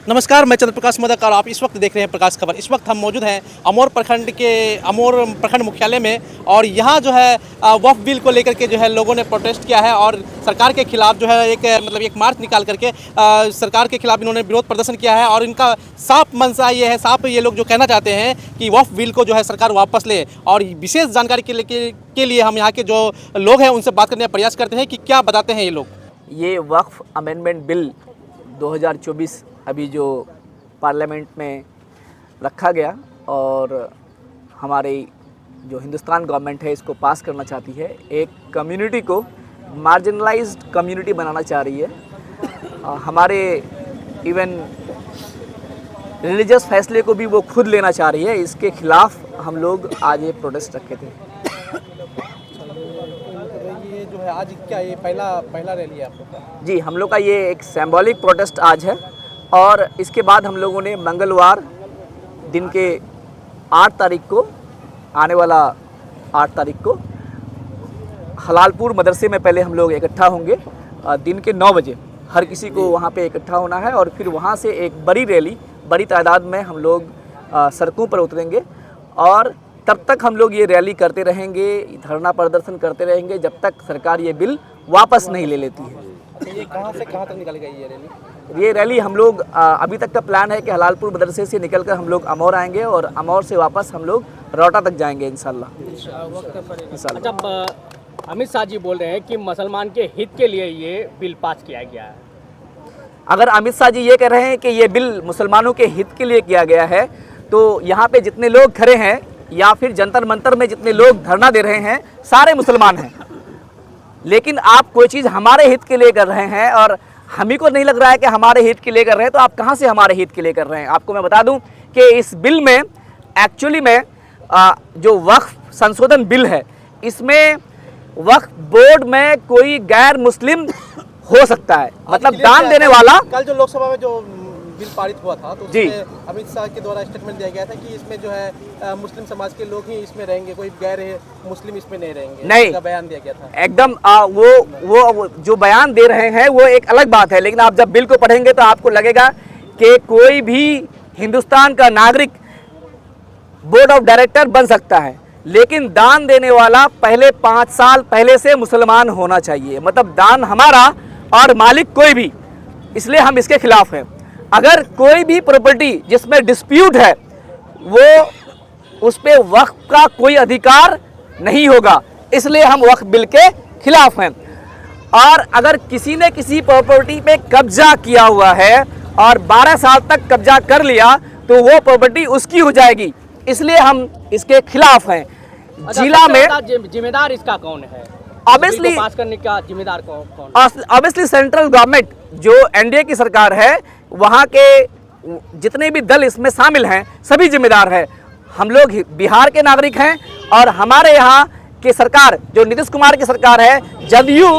नमस्कार, मैं चंद्रप्रकाश मोदक और आप इस वक्त देख रहे हैं प्रकाश खबर। इस वक्त हम मौजूद हैं अमोर प्रखंड मुख्यालय में और यहाँ जो है वक्फ बिल को लेकर के जो है लोगों ने प्रोटेस्ट किया है और सरकार के खिलाफ जो है एक मार्च निकाल करके सरकार के खिलाफ इन्होंने विरोध प्रदर्शन किया है। और इनका साफ मंशा ये है, साफ ये लोग जो कहना चाहते हैं कि वक्फ बिल को जो है सरकार वापस ले। और विशेष जानकारी के लिए हम यहाँ के जो लोग हैं उनसे बात करने का प्रयास करते हैं कि क्या बताते हैं ये लोग। ये वक्फ अमेंडमेंट बिल 2024 अभी जो पार्लियामेंट में रखा गया और हमारे जो हिंदुस्तान गवर्नमेंट है इसको पास करना चाहती है। एक कम्युनिटी को मार्जिनलाइज्ड कम्युनिटी बनाना चाह रही है। हमारे इवन रिलीजियस फैसले को भी वो खुद लेना चाह रही है। इसके खिलाफ हम लोग आज ये प्रोटेस्ट रखे थे। ये जो है आज क्या ये पहला रैली है आप लोग का? जी, हम लोग का ये एक सिंबॉलिक प्रोटेस्ट आज है और इसके बाद हम लोगों ने मंगलवार दिन के 8 तारीख को आने वाला 8 तारीख को हलालपुर मदरसे में पहले हम लोग इकट्ठा होंगे। दिन के 9 बजे हर किसी को वहाँ पे इकट्ठा होना है और फिर वहाँ से एक बड़ी रैली बड़ी तादाद में हम लोग सड़कों पर उतरेंगे और तब तक हम लोग ये रैली करते रहेंगे, धरना प्रदर्शन करते रहेंगे जब तक सरकार ये बिल वापस नहीं ले लेती है। ये कहाँ से कहाँ तक निकल गई ये रैली? ये रैली हम लोग अभी तक का प्लान है कि हलालपुर मदरसे से निकलकर हम लोग अमौर आएंगे और अमौर से वापस हम लोग रोहटा तक जाएंगे इंशाल्लाह। अच्छा, अमित शाह जी बोल रहे हैं कि मुसलमान के हित के लिए ये बिल पास किया गया है। अगर अमित शाह जी ये कह रहे हैं कि ये बिल मुसलमानों के हित के लिए किया गया है तो यहाँ पे जितने लोग खड़े हैं या फिर जंतर मंतर में जितने लोग धरना दे रहे हैं सारे मुसलमान हैं। लेकिन आप कोई चीज़ हमारे हित के लिए कर रहे हैं और हम ही को नहीं लग रहा है कि हमारे हित के लिए कर रहे हैं, तो आप कहाँ से हमारे हित के लिए कर रहे हैं? आपको मैं बता दूं कि इस बिल में एक्चुअली में जो वक्फ संशोधन बिल है इसमें वक्फ बोर्ड में कोई गैर मुस्लिम हो सकता है, मतलब दान देने वाला। कल जो लोकसभा में जो बिल पारित हुआ था तो उसमें अमित शाह के द्वारा स्टेटमेंट दिया गया था कि इसमें जो है मुस्लिम समाज के लोग ही इसमें रहेंगे, कोई गैर मुस्लिम इसमें नहीं रहेंगे। नहीं, का बयान दिया गया था एकदम। वो जो बयान दे रहे हैं वो एक अलग बात है, लेकिन आप जब बिल को पढ़ेंगे तो आपको लगेगा कि कोई भी हिंदुस्तान का नागरिक बोर्ड ऑफ डायरेक्टर बन सकता है, लेकिन दान देने वाला पहले 5 साल पहले से मुसलमान होना चाहिए। मतलब दान हमारा और मालिक कोई भी, इसलिए हम इसके खिलाफ हैं। अगर कोई भी प्रॉपर्टी जिसमें डिस्प्यूट है वो उस पे वक्फ का कोई अधिकार नहीं होगा, इसलिए हम वक्फ बिल के खिलाफ हैं। और अगर किसी ने किसी प्रॉपर्टी पे कब्जा किया हुआ है और 12 साल तक कब्जा कर लिया तो वो प्रॉपर्टी उसकी हो जाएगी, इसलिए हम इसके खिलाफ हैं। जिला में जिम्मेदार इसका कौन है? ऑब्वियसली पास करने का जिम्मेदार कौन? ऑब्वियसली सेंट्रल गवर्नमेंट जो एनडीए की सरकार है, वहाँ के जितने भी दल इसमें शामिल हैं सभी जिम्मेदार हैं। हम लोग बिहार के नागरिक हैं और हमारे यहाँ की सरकार जो नीतीश कुमार की सरकार है, जदयू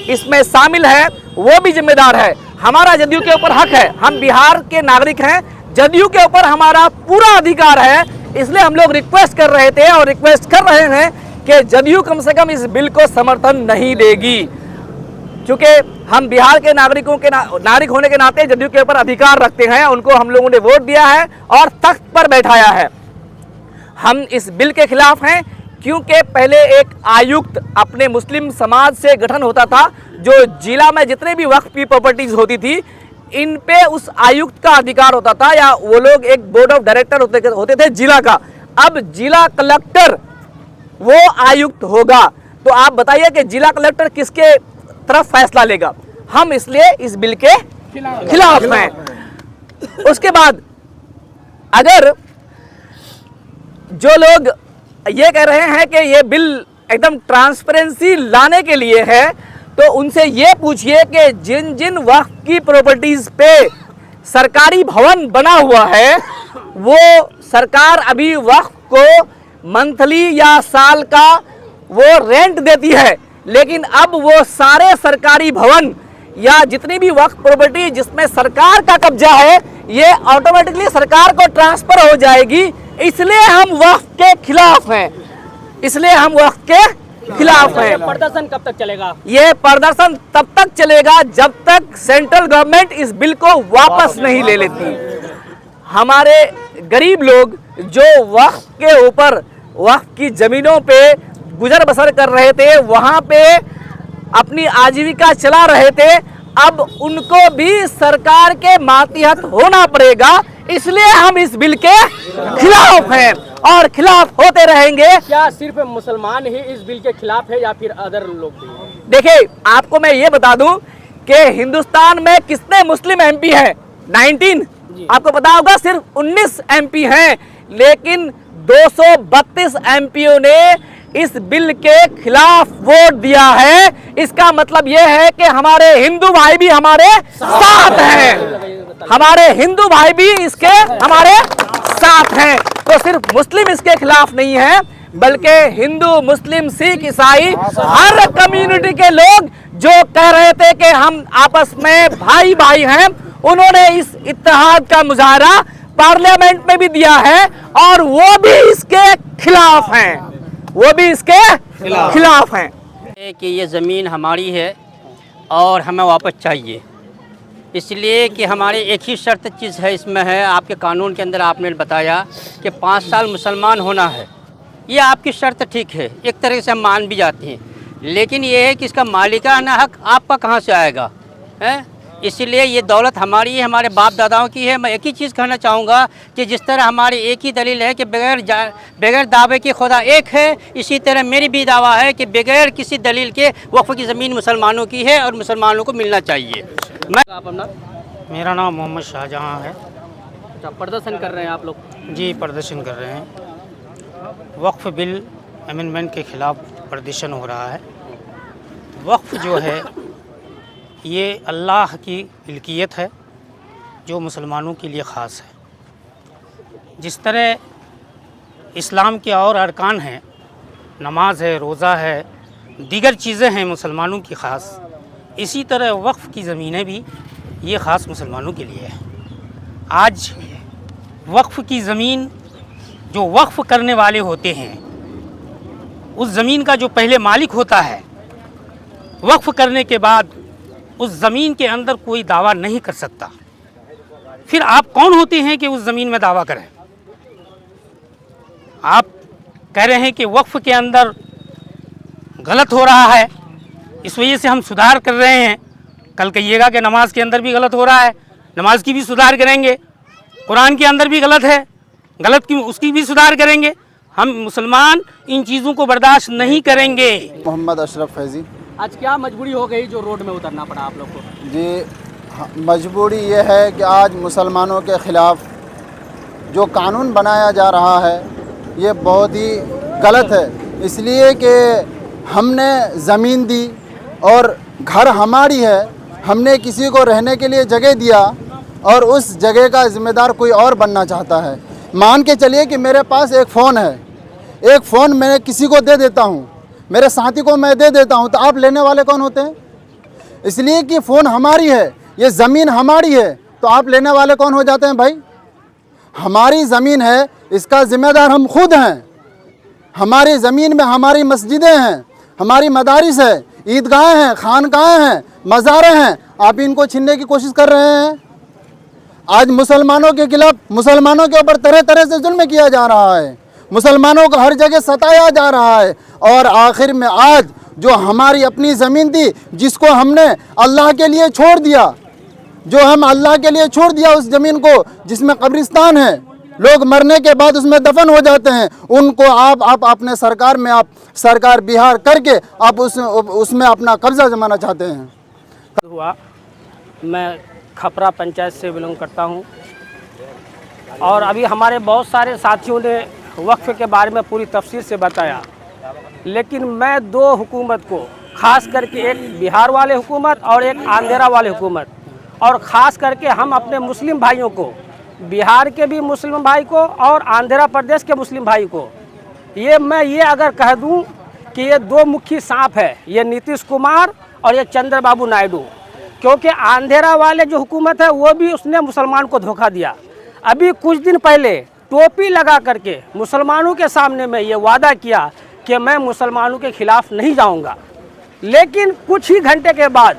इसमें शामिल है, वो भी जिम्मेदार है। हमारा जदयू के ऊपर हक है, हम बिहार के नागरिक हैं, जदयू के ऊपर हमारा पूरा अधिकार है। इसलिए हम लोग रिक्वेस्ट कर रहे थे और रिक्वेस्ट कर रहे हैं कि जदयू कम से कम इस बिल को समर्थन नहीं देगी, क्योंकि हम बिहार के नागरिकों के नागरिक होने के नाते जदयू के ऊपर अधिकार रखते हैं। उनको हम लोगों ने वोट दिया है और तख्त पर बैठाया है। हम इस बिल के खिलाफ हैं क्योंकि पहले एक आयुक्त अपने मुस्लिम समाज से गठन होता था, जो जिला में जितने भी वक्फ की प्रॉपर्टीज होती थी इन पे उस आयुक्त का अधिकार होता था, या वो लोग एक बोर्ड ऑफ डायरेक्टर होते थे जिला का। अब जिला कलेक्टर वो आयुक्त होगा, तो आप बताइए कि जिला कलेक्टर किसके तरफ फैसला लेगा? हम इसलिए इस बिल के खिलाफ हैं। उसके बाद अगर जो लोग ये कह रहे हैं कि ये बिल एकदम ट्रांसपेरेंसी लाने के लिए है, तो उनसे ये पूछिए कि जिन जिन वक्फ की प्रॉपर्टीज पे सरकारी भवन बना हुआ है वो सरकार अभी वक्फ को मंथली या साल का वो रेंट देती है, लेकिन अब वो सारे सरकारी भवन या जितनी भी वक्फ प्रॉपर्टी जिसमें सरकार का कब्जा है ये ऑटोमेटिकली सरकार को ट्रांसफर हो जाएगी। इसलिए हम वक्फ के खिलाफ हैं, इसलिए हम वक्फ के खिलाफ हैं। प्रदर्शन कब तक चलेगा? ये प्रदर्शन तब तक चलेगा जब तक सेंट्रल गवर्नमेंट इस बिल को वापस नहीं ले लेती। हमारे गरीब लोग जो वक्फ के ऊपर, वक्फ की जमीनों पे गुजर बसर कर रहे थे, वहां पे अपनी आजीविका चला रहे थे, अब उनको भी सरकार के मातहत होना पड़ेगा। इसलिए हम इस बिल के खिलाफ हैं और खिलाफ होते रहेंगे। क्या सिर्फ मुसलमान ही इस बिल के खिलाफ है या फिर अदर लोग भी? देखिए, आपको मैं ये बता दूं कि हिंदुस्तान में कितने मुस्लिम एमपी हैं? 19। आपको पता होगा सिर्फ 19 एमपी हैं, लेकिन 232 एमपीओ ने इस बिल के खिलाफ वोट दिया है। इसका मतलब यह है कि हमारे हिंदू भाई भी हमारे साथ हैं, हमारे हिंदू भाई भी इसके हमारे साथ हैं। तो सिर्फ मुस्लिम इसके खिलाफ नहीं है, बल्कि हिंदू, मुस्लिम, सिख, ईसाई, हर कम्युनिटी के लोग जो कह रहे थे कि हम आपस में भाई भाई हैं, उन्होंने इस इत्तेहाद का मुजाहरा पार्लियामेंट में भी दिया है और वो भी इसके खिलाफ हैं, वो भी इसके खिलाफ हैं। कि ये ज़मीन हमारी है और हमें वापस चाहिए, इसलिए कि हमारे एक ही शर्त चीज़ है इसमें है, आपके कानून के अंदर आपने बताया कि 5 साल मुसलमान होना है। ये आपकी शर्त ठीक है, एक तरह से हम मान भी जाते हैं, लेकिन ये है कि इसका मालिकाना हक आपका कहाँ से आएगा है? इसलिए ये दौलत हमारी है, हमारे बाप दादाओं की है। मैं एक ही चीज़ कहना चाहूँगा कि जिस तरह हमारी एक ही दलील है कि बगैर दावे के खुदा एक है, इसी तरह मेरी भी दावा है कि बगैर किसी दलील के वक्फ की ज़मीन मुसलमानों की है और मुसलमानों को मिलना चाहिए। मैं आप अपना? मेरा नाम मोहम्मद शाहजहाँ है। अच्छा, प्रदर्शन कर रहे हैं आप लोग? जी, प्रदर्शन कर रहे हैं। वक्फ बिल अमेंडमेंट के ख़िलाफ़ प्रदर्शन हो रहा है। वक्फ जो है ये अल्लाह की मिल्कियत है जो मुसलमानों के लिए ख़ास है। जिस तरह इस्लाम के और अरकान हैं, नमाज है, रोज़ा है, दीगर चीज़ें हैं मुसलमानों की ख़ास, इसी तरह वक्फ की ज़मीनें भी ये ख़ास मुसलमानों के लिए है। आज वक्फ की ज़मीन जो वक्फ करने वाले होते हैं, उस ज़मीन का जो पहले मालिक होता है, वक्फ करने के बाद उस ज़मीन के अंदर कोई दावा नहीं कर सकता। फिर आप कौन होते हैं कि उस ज़मीन में दावा करें? आप कह रहे हैं कि वक्फ के अंदर गलत हो रहा है, इस वजह से हम सुधार कर रहे हैं। कल कहिएगा कि नमाज के अंदर भी गलत हो रहा है, नमाज की भी सुधार करेंगे। कुरान के अंदर भी गलत है, गलत की उसकी भी सुधार करेंगे। हम मुसलमान इन चीज़ों को बर्दाश्त नहीं करेंगे। मोहम्मद अशरफ फैज़ी। आज क्या मजबूरी हो गई जो रोड में उतरना पड़ा आप लोग को? जी, मजबूरी ये है कि आज मुसलमानों के ख़िलाफ़ जो कानून बनाया जा रहा है ये बहुत ही गलत है। इसलिए कि हमने ज़मीन दी और घर हमारी है, हमने किसी को रहने के लिए जगह दिया और उस जगह का ज़िम्मेदार कोई और बनना चाहता है। मान के चलिए कि मेरे पास एक फ़ोन है, एक फ़ोन मैं किसी को दे देता हूँ, मेरे साथी को मैं दे देता हूँ, तो आप लेने वाले कौन होते हैं? इसलिए कि फ़ोन हमारी है, ये ज़मीन हमारी है, तो आप लेने वाले कौन हो जाते हैं भाई? हमारी ज़मीन है, इसका ज़िम्मेदार हम खुद हैं। हमारी ज़मीन में हमारी मस्जिदें हैं, हमारी मदारिस है, ईदगाहें हैं, खानकाहें हैं, मज़ारें हैं, आप इनको छीनने की कोशिश कर रहे हैं। आज मुसलमानों के खिलाफ, मुसलमानों के ऊपर तरह तरह से जुल्म किया जा रहा है, मुसलमानों को हर जगह सताया जा रहा है, और आखिर में आज जो हमारी अपनी ज़मीन थी जिसको हमने अल्लाह के लिए छोड़ दिया, जो हम अल्लाह के लिए छोड़ दिया उस ज़मीन को जिसमें कब्रिस्तान है, लोग मरने के बाद उसमें दफन हो जाते हैं, उनको आप अपने सरकार में आप सरकार बिहार करके आप उसमें अपना कब्जा जमाना चाहते हैं। हुआ, मैं खपरा पंचायत से बिलोंग करता हूं और अभी हमारे बहुत सारे साथियों ने वक्फ के बारे में पूरी तफसील से बताया, लेकिन मैं दो हुकूमत को, ख़ास करके एक बिहार वाले हुकूमत और एक आंध्रा वाले हुकूमत, और ख़ास करके हम अपने मुस्लिम भाइयों को, बिहार के भी मुस्लिम भाई को और आंध्र प्रदेश के मुस्लिम भाई को, मैं ये अगर कह दूं कि ये दो मुखी सांप है, ये नीतीश कुमार और ये चंद्रबाबू नायडू, क्योंकि आंध्रा वाले जो हुकूमत है वो भी उसने मुसलमान को धोखा दिया। अभी कुछ दिन पहले टोपी लगा करके मुसलमानों के सामने में ये वादा किया कि मैं मुसलमानों के खिलाफ नहीं जाऊंगा, लेकिन कुछ ही घंटे के बाद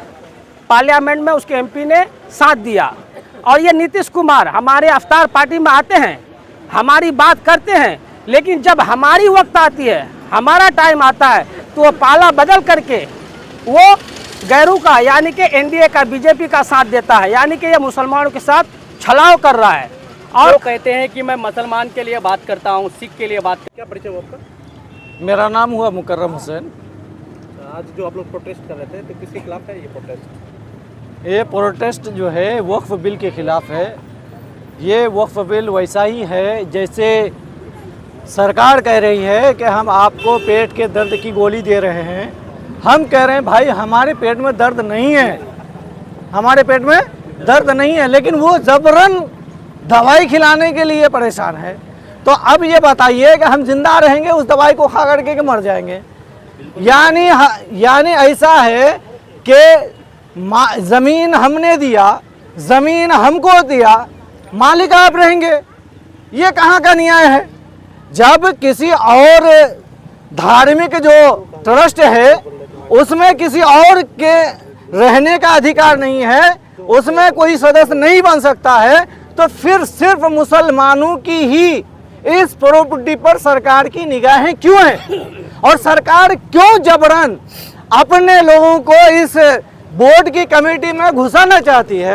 पार्लियामेंट में उसके एमपी ने साथ दिया। और ये नीतीश कुमार हमारे अफ्तार पार्टी में आते हैं, हमारी बात करते हैं, लेकिन जब हमारी वक्त आती है, हमारा टाइम आता है, तो वो पाला बदल करके वो गैरू का यानी कि एनडीए का, बीजेपी का साथ देता है, यानी कि ये मुसलमानों के साथ छलाव कर रहा है। और तो कहते हैं कि मैं मुसलमान के लिए बात करता हूँ, सिख के लिए बात। क्या परिचय हुआ आपका? मेरा नाम हुआ मुकर्रम हुसैन। आज जो आप लोग प्रोटेस्ट कर रहे थे, तो किसके खिलाफ है ये प्रोटेस्ट? ये प्रोटेस्ट जो है वक्फ बिल के ख़िलाफ़ है। ये वक्फ बिल वैसा ही है जैसे सरकार कह रही है कि हम आपको पेट के दर्द की गोली दे रहे हैं। हम कह रहे हैं भाई हमारे पेट में दर्द नहीं है, हमारे पेट में दर्द नहीं है, लेकिन वो ज़बरन दवाई खिलाने के लिए परेशान है। तो अब ये बताइए कि हम जिंदा रहेंगे उस दवाई को खा करके कि मर जाएंगे? यानी ऐसा है कि ज़मीन हमने दिया, ज़मीन हमको दिया, मालिक आप रहेंगे। ये कहाँ का न्याय है? जब किसी और धार्मिक जो ट्रस्ट है उसमें किसी और के रहने का अधिकार नहीं है, उसमें कोई सदस्य नहीं बन सकता है, तो फिर सिर्फ मुसलमानों की ही इस प्रॉपर्टी पर सरकार की निगाहें क्यों हैं? और सरकार क्यों जबरन अपने लोगों को इस बोर्ड की कमेटी में घुसाना चाहती है?